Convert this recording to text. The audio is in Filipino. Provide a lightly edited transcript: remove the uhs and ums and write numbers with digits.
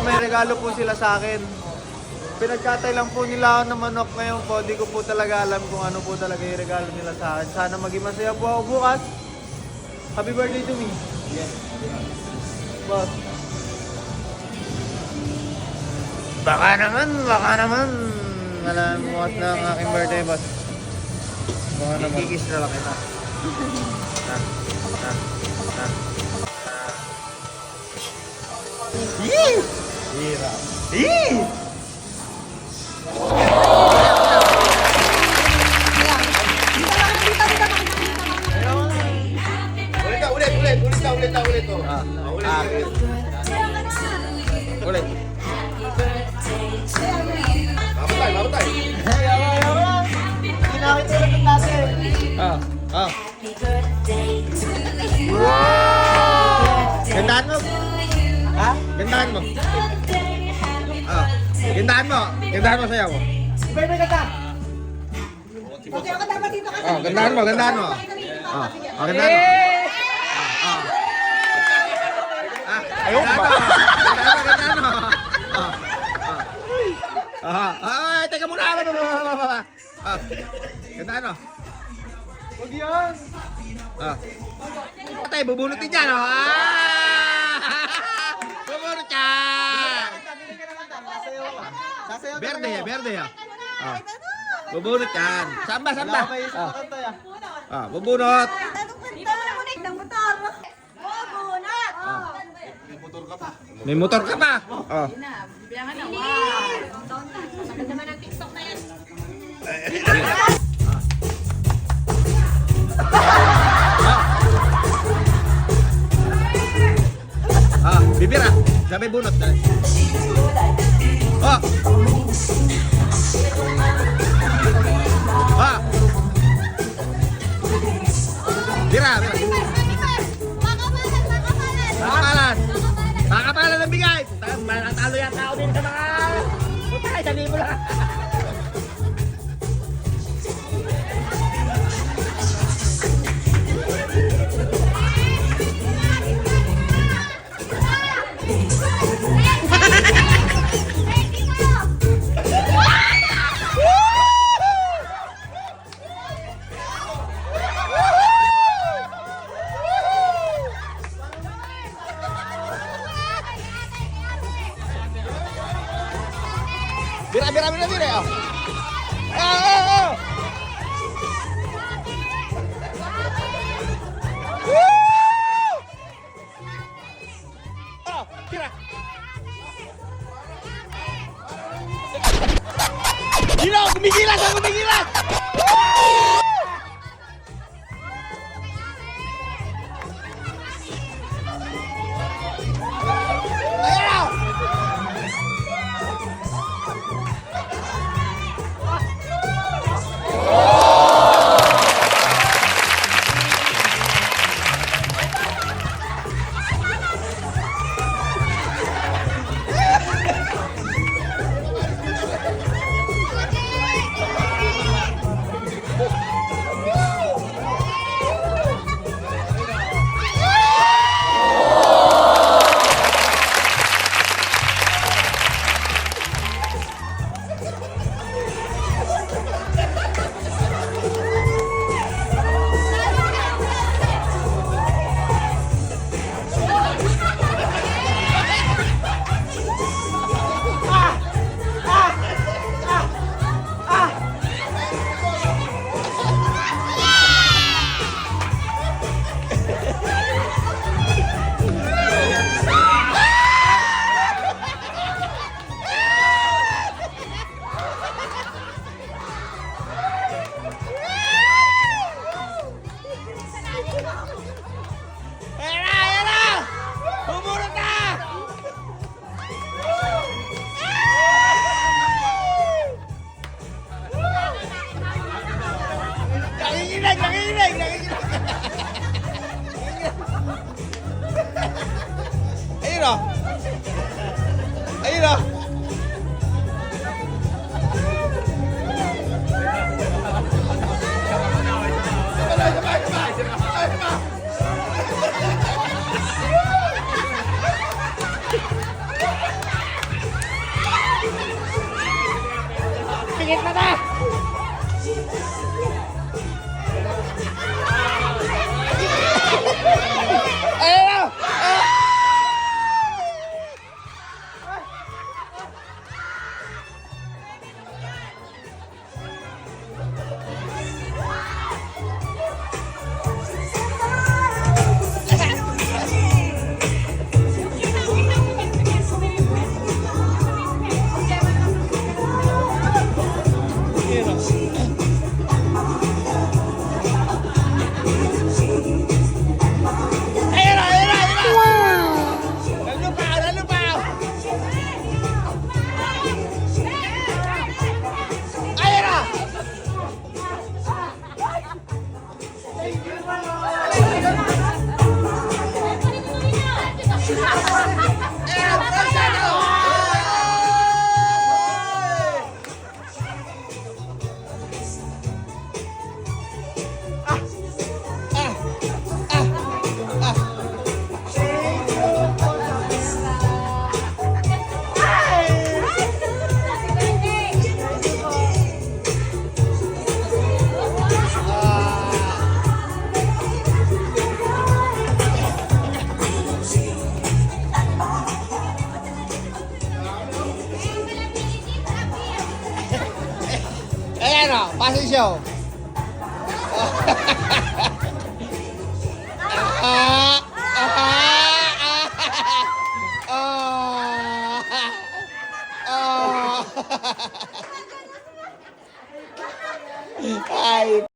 may regalo po sila sa akin. Pinagkatay lang po nila ako ng manok ngayon po. Di ko po talaga alam kung ano po talaga yung regalo nila sa akin. Sana maging masaya po ako bukas. Happy birthday to me. Yes. Boss. Baka naman. Alam mo at na ang aking birthday, boss. Baka naman. Kikis na lang kita. Yee! Hira. Yee! Ulit. Ulit. Mamatay. Ginawit ulit ng natin. Gandaan mo. Ha? Gandaan mo. Gandaan mo sayaw mo. Iba kata. Pati ako dapat dito kasi. Gandaan mo. Gandaan mo. Ayaw ba? Gandaan mo. Teka muna. Gandaan mo. Huwag yan. Patay, bubunutin dyan. Bubunot yan. Berde. Bubunot yan. Samba. Bubunot. May motor ka pa. Bilangan na. Wow. Maganda naman ang TikTok na yan. Bibir sabay bunot. Bira. Makapalan ng bigay. Talo yata ako din sa mga... Putay, sa libo lang. Bira. Bira. Gila, kumigilas. Nanginginig! siya, oh.